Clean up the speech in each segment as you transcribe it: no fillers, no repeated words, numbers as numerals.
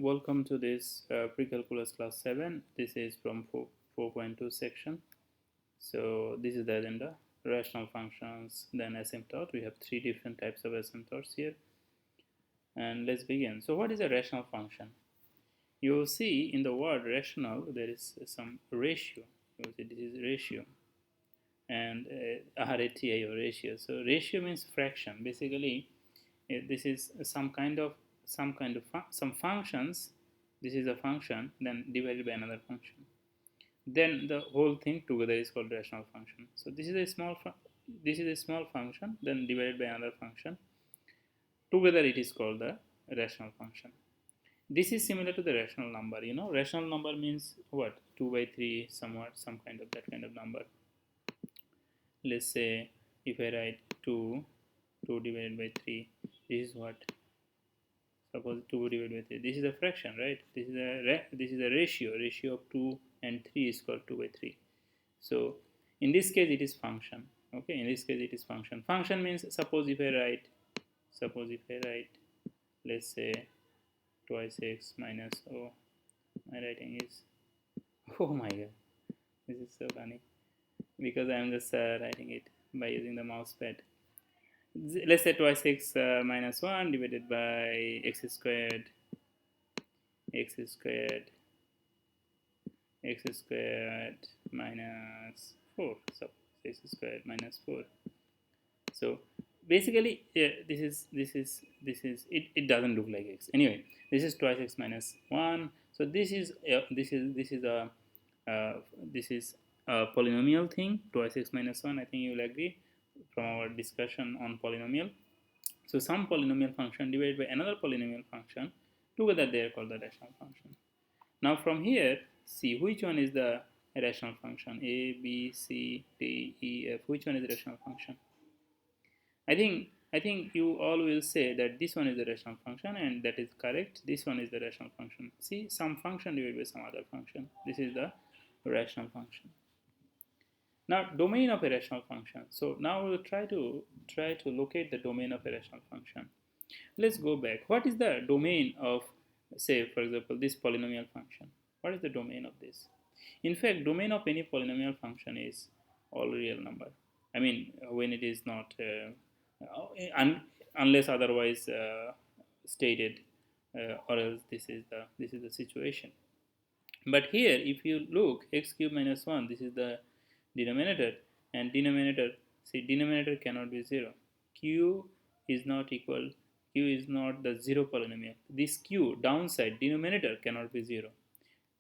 welcome to this pre-calculus class 7. This is from 4.2 section. So this is the agenda: rational functions, then asymptote. We have three different types of asymptotes here. And let's begin. So what is a rational function? You will see in the word rational there is some ratio. You will see this is ratio and RATI or ratio. So ratio means fraction. Basically, this is some functions. This is a function, then divided by another function. Then the whole thing together is called rational function. So this is a small function, then divided by another function. Together it is called the rational function. This is similar to the rational number. You know, rational number means what? 2 by 3, somewhat, some kind of that kind of number. Let's say if I write 2 divided by 3, this is what? Suppose 2 divided by 3. This is a fraction, right? This is a ratio. Ratio of 2 and 3 is called 2 by 3. So in this case it is function. Okay, in this case it is function. Function means suppose if I write, let's say twice x minus o. My writing is, oh my god, this is so funny because I am just writing it by using the mouse pad. Let's say twice x minus 1 divided by x squared minus 4. So x squared minus 4. So basically this is it doesn't look like x. Anyway, this is twice x minus 1. So this is a polynomial thing, twice x minus 1. I think you will agree from our discussion on polynomial. So some polynomial function divided by another polynomial function, together they are called the rational function. Now from here, see which one is the rational function. A, B, C, D, E, F. Which one is the rational function? I think you all will say that this one is the rational function, and that is correct. This one is the rational function. See, some function divided by some other function. This is the rational function. Now, domain of a rational function. So now we will try to locate the domain of a rational function. Let's go back. What is the domain of, say, for example, this polynomial function? What is the domain of this? In fact, domain of any polynomial function is all real number. I mean, when it is not, unless otherwise stated, or else this is the situation. But here, if you look, x cube minus 1, this is the denominator, and denominator, see, denominator cannot be 0. Q is not the 0 polynomial. This q, downside, denominator cannot be 0.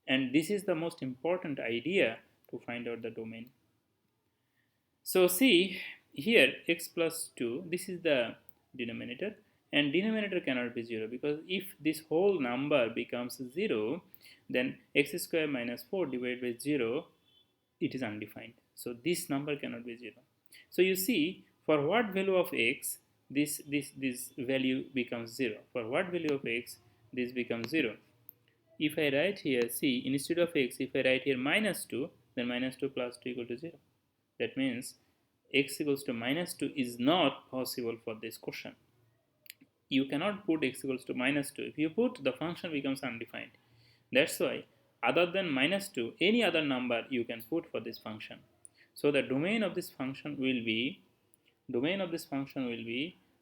And this is the most important idea to find out the domain. So see, here x plus 2, this is the denominator, and denominator cannot be 0, because if this whole number becomes 0, then x square minus 4 divided by 0, it is undefined. So this number cannot be 0. So you see, for what value of x, this value becomes 0. For what value of x, this becomes 0. If I write here, see, instead of x, if I write here minus 2, then minus 2 plus 2 equal to 0. That means x equals to minus 2 is not possible for this question. You cannot put x equals to minus 2. If you put, the function becomes undefined. That's why other than minus 2, any other number you can put for this function. So the domain of this function will be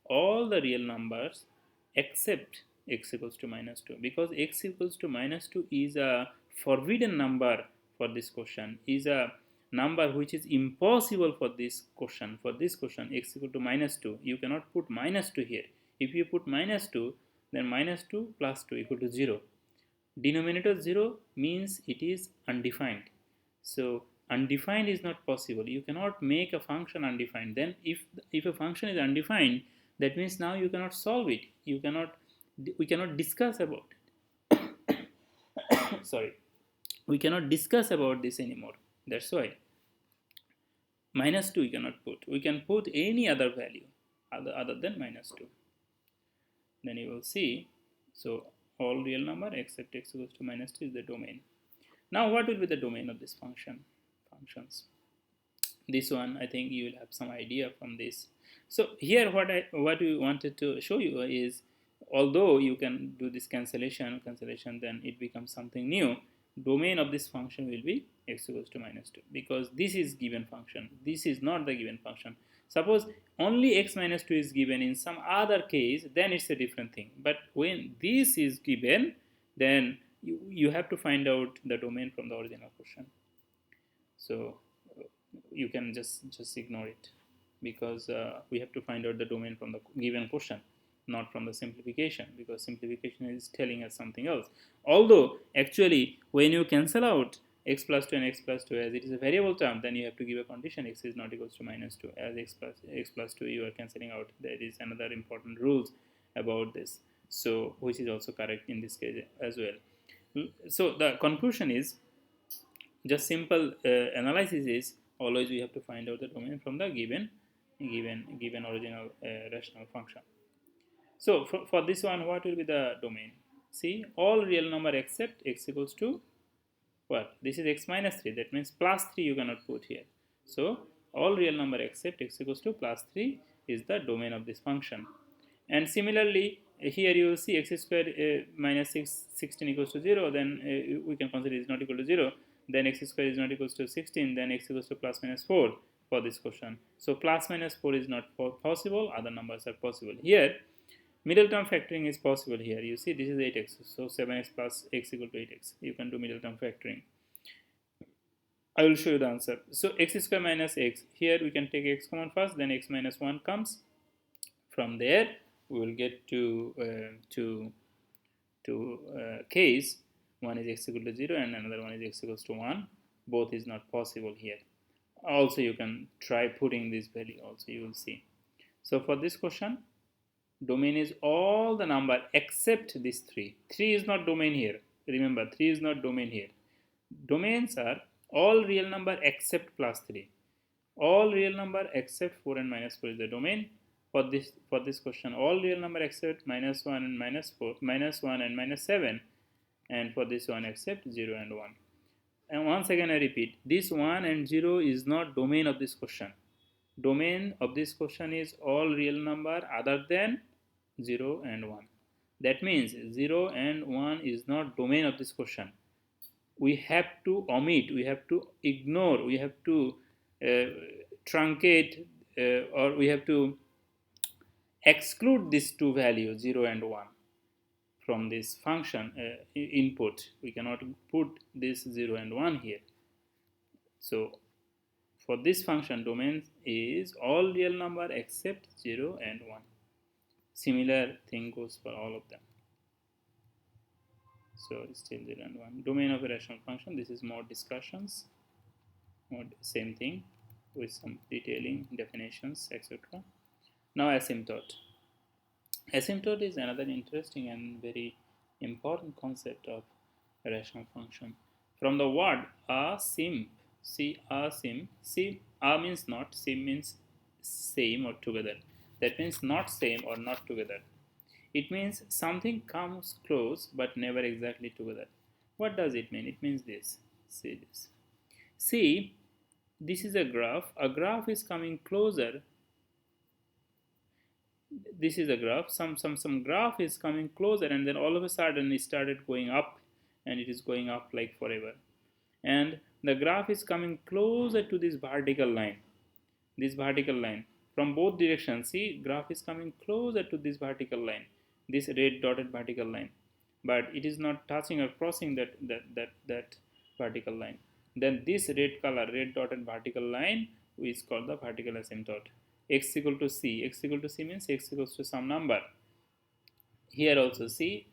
all the real numbers except x equals to minus 2, because x equals to minus 2 is a forbidden number for this question, is a number which is impossible for this question. For this question, x equal to minus 2, you cannot put minus 2 here. If you put minus 2, then minus 2 plus 2 equal to 0. Denominator 0 means it is undefined. So undefined is not possible. You cannot make a function undefined. Then if a function is undefined, that means now you cannot solve it. We cannot discuss about it. Sorry, we cannot discuss about this anymore. That's why minus 2 we cannot put. We can put any other value other than minus 2. Then you will see, so all real number except x equals to minus 2 is the domain. Now what will be the domain of this functions? This one, I think you will have some idea from this. So here what we wanted to show you is although you can do this cancellation, then it becomes something new. Domain of this function will be x equals to minus 2, because this is given function, this is not the given function. Suppose only x minus 2 is given in some other case, then it's a different thing. But when this is given, then you have to find out the domain from the original question. So you can just ignore it, because we have to find out the domain from the given question, not from the simplification, because simplification is telling us something else. Although actually when you cancel out x plus 2 and x plus 2 as it is a variable term, then you have to give a condition x is not equals to minus 2, as x plus 2 you are cancelling out. There is another important rules about this, so which is also correct in this case as well. So the conclusion is, just simple analysis is, always we have to find out the domain from the given original rational function. So for this one, what will be the domain? See, all real number except x equals to what? This is x minus 3, that means plus 3 you cannot put here. So all real number except x equals to plus 3 is the domain of this function. And similarly, here you will see x square minus 16 equals to 0, then we can consider it is not equal to 0. Then x square is not equals to 16, then x equals to plus minus 4 for this question. So plus minus 4 is not possible, other numbers are possible. Here, middle term factoring is possible here. You see this is 8x, so 7x plus x equal to 8x. You can do middle term factoring. I will show you the answer. So x square minus x, here we can take x common first, then x minus 1 comes. From there we will get to case one is x equal to 0 and another one is x equals to 1. Both is not possible here. Also you can try putting this value also, you will see. So for this question, domain is all the number except this 3. 3 is not domain here. Remember, 3 is not domain here. Domains are all real number except plus 3. All real number except 4 and minus 4 is the domain. For this question, all real number except minus 1 and minus 4, minus 1 and minus 7, and for this one except 0 and 1. And once again I repeat, this 1 and 0 is not domain of this question. Domain of this question is all real number other than 0 and 1. That means 0 and 1 is not domain of this question. We have to omit, we have to ignore, we have to truncate, or we have to exclude these two values 0 and 1 from this function input. We cannot put this 0 and 1 here. So for this function, domain is all real number except 0 and 1. Similar thing goes for all of them. So it's still 0 and 1. Domain of a rational function, this is more discussions, more same thing with some detailing, definitions, etc. Now asymptote. Asymptote is another interesting and very important concept of a rational function. From the word asym, see asym, see a means not, sim means same or together. That means not same or not together. It means something comes close but never exactly together. What does it mean? It means this. See this. See, this is a graph. A graph is coming closer. This is a graph. Some graph is coming closer, and then all of a sudden it started going up, and it is going up like forever. And the graph is coming closer to this vertical line. This vertical line from both directions. See, graph is coming closer to this vertical line, this red dotted vertical line, but it is not touching or crossing that vertical line. Then this red color, red dotted vertical line, is called the vertical asymptote. X equal to c. X equal to c means x equals to some number. Here also see,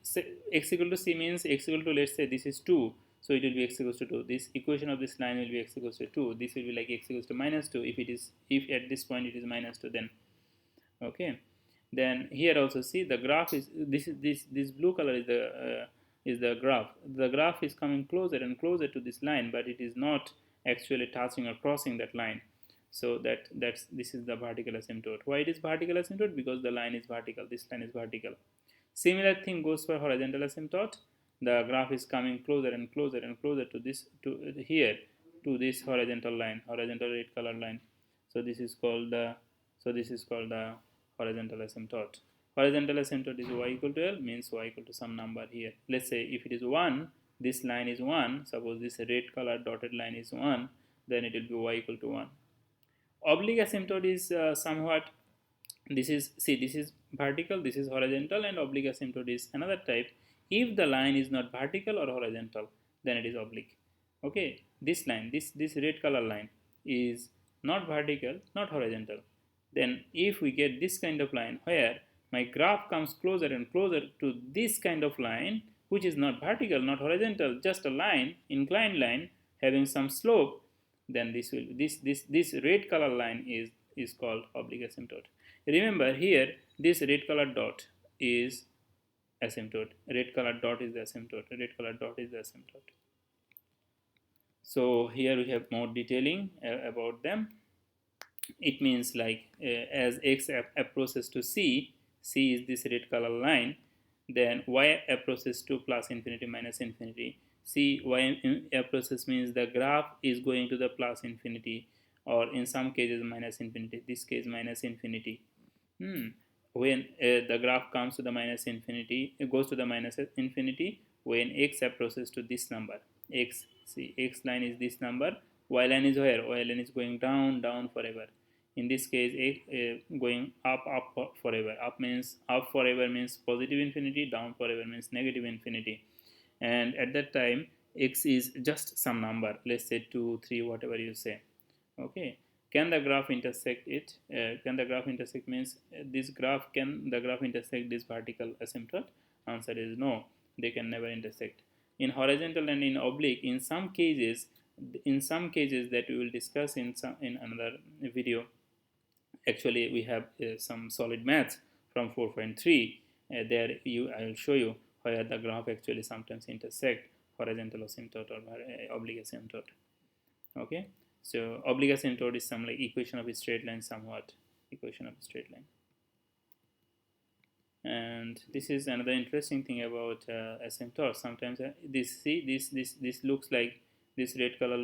x equal to c means x equal to, let's say this is 2, so it will be x equals to 2. This equation of this line will be x equals to 2. This will be like x equals to minus 2 if at this point it is minus 2, then okay. Then here also see, the graph is this blue color is the graph. The graph is coming closer and closer to this line, but it is not actually touching or crossing that line. So this is the vertical asymptote. Why it is vertical asymptote? Because the line is vertical. This line is vertical. Similar thing goes for horizontal asymptote. The graph is coming closer and closer and closer to this this horizontal line, horizontal red color line. So this is called the horizontal asymptote. Horizontal asymptote is y equal to L, means y equal to some number here. Let's say if it is 1, this line is 1, suppose this red color dotted line is 1, then it will be y equal to 1. Oblique asymptote is somewhat, this is vertical, this is horizontal, and oblique asymptote is another type. If the line is not vertical or horizontal, then it is oblique. Okay, this line, this red color line is not vertical, not horizontal. Then if we get this kind of line where my graph comes closer and closer to this kind of line, which is not vertical, not horizontal, just a line, inclined line having some slope, then this red color line is called oblique asymptote. Remember here, this red color dot is asymptote. Red color dot is the asymptote. Red color dot is the asymptote. So here we have more detailing about them. It means like as x approaches to c is this red color line, then y approaches to plus infinity minus infinity. Y approaches means the graph is going to the plus infinity, or in some cases minus infinity. This case minus infinity. When the graph comes to the minus infinity, it goes to the minus infinity when x approaches to this number. X line is this number. Y line is where? Y line is going down forever. In this case, going up forever. Up forever means positive infinity. Down forever means negative infinity. And at that time, x is just some number. Let's say 2, 3, whatever you say. Okay. Can the graph intersect it? Can the graph intersect means can the graph intersect this vertical asymptote? Answer is no. They can never intersect. In horizontal and in oblique, in some cases that we will discuss in another video. Actually, we have some solid maths from 4.3. There I will show you where the graph actually sometimes intersect horizontal asymptote or oblique asymptote. Okay. So oblique asymptote is some like equation of a straight line, somewhat equation of a straight line. And this is another interesting thing about asymptote. Sometimes this looks like this red color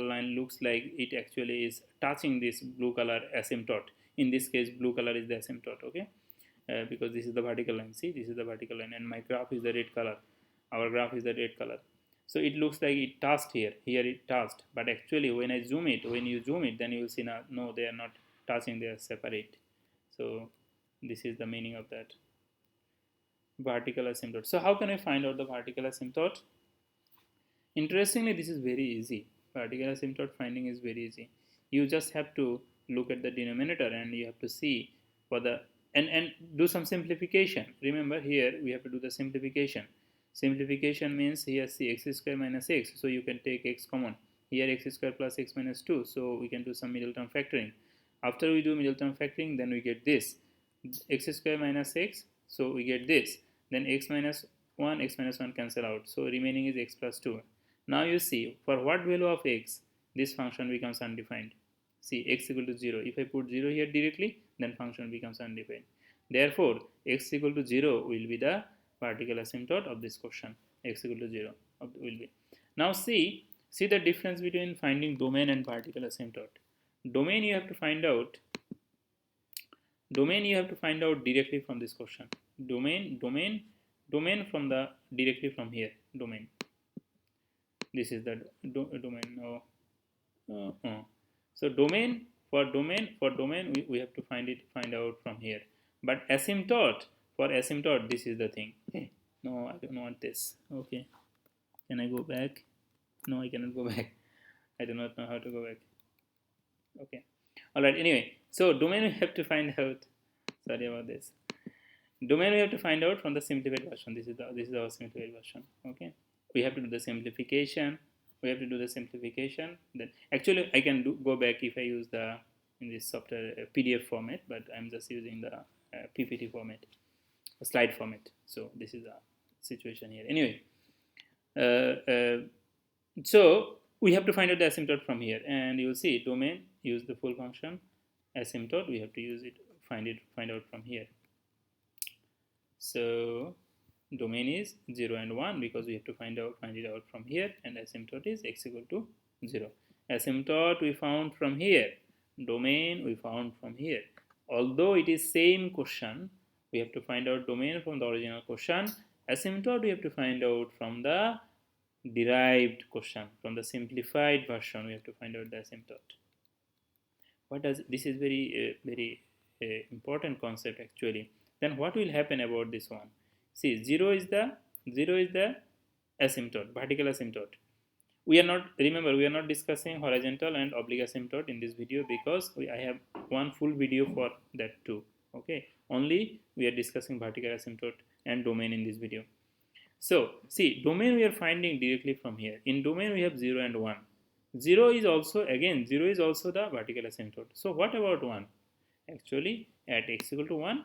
line looks like it actually is touching this blue color asymptote. In this case, blue color is the asymptote. Okay, because this is the vertical line. See, this is the vertical line, and my graph is the red color. Our graph is the red color. So it looks like it touched here it touched, but actually when you zoom it, then you will see no, they are not touching, they are separate. So this is the meaning of that vertical asymptote. So how can I find out the vertical asymptote? Interestingly, this is very easy. Vertical asymptote finding is very easy. You just have to look at the denominator and you have to see for the and do some simplification. Remember, here we have to do the simplification. Simplification means here see x square minus x, so you can take x common. Here x square plus x minus 2, so we can do some middle term factoring. After we do middle term factoring, then we get this x square minus x, so we get this. Then x minus 1 cancel out, so remaining is x plus 2. Now you see, for what value of x this function becomes undefined. See, x equal to 0. If I put 0 here directly, then function becomes undefined. Therefore, x equal to 0 will be the vertical asymptote of this question. X equal to 0 will be. Now see the difference between finding domain and vertical asymptote. Domain you have to find out directly from this question. Domain from the directly from here. Domain. This is the domain. So domain we have to find out from here. But asymptote, this is the thing. Okay. No, I don't want this. Okay. Can I go back? No, I cannot go back. I do not know how to go back. Okay. Alright, anyway. So domain we have to find out. Sorry about this. Domain we have to find out from the simplified version. This is our simplified version. Okay. We have to do the simplification. Then actually I can go back if I use in this software PDF format, but I'm just using the PPT format, slide format. So this is the situation here. Anyway, so we have to find out the asymptote from here, and you will see domain use the full function. Asymptote we have to use it, find out from here. So domain is 0 and 1 because we have to find it out from here, and asymptote is x equal to 0. Asymptote we found from here, domain we found from here. Although it is same question, we have to find out domain from the original question. Asymptote we have to find out from the derived question, from the simplified version. We have to find out the asymptote. What does this is very important concept actually. Then what will happen about this one? See, zero is the asymptote, vertical asymptote. We are not, remember, we are not discussing horizontal and oblique asymptote in this video because I have one full video for that too. Okay, only we are discussing vertical asymptote and domain in this video. So see, domain we are finding directly from here. In domain we have 0 and 1. 0 is also, again, 0 is also the vertical asymptote. So what about 1? Actually, at x equal to 1,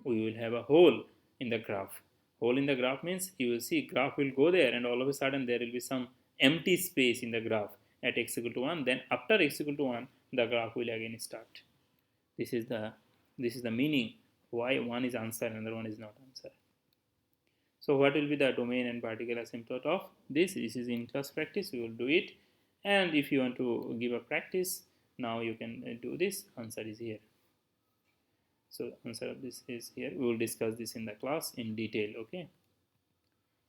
we will have a hole in the graph. Hole in the graph means you will see graph will go there and all of a sudden there will be some empty space in the graph at x equal to 1. Then after x equal to 1, the graph will again start. This is the meaning why one is answer and another one is not answer. So what will be the domain and vertical asymptote of this? This is in class practice, we will do it. And if you want to give a practice, now you can do this. Answer is here. So answer of this is here. We will discuss this in the class in detail. Okay,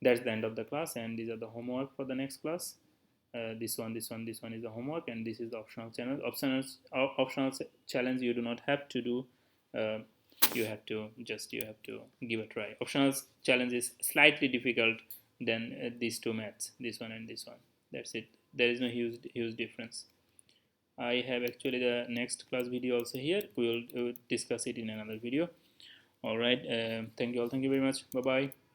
that's the end of the class, and these are the homework for the next class. This one is the homework, and this is the optional challenge. Optional challenge you do not have to do. You have to give a try. Optional challenge is slightly difficult than these two maths, this one and this one. That's it. There is no huge difference. I have actually the next class video also here. We will discuss it in another video. All right. Thank you all. Thank you very much. Bye bye.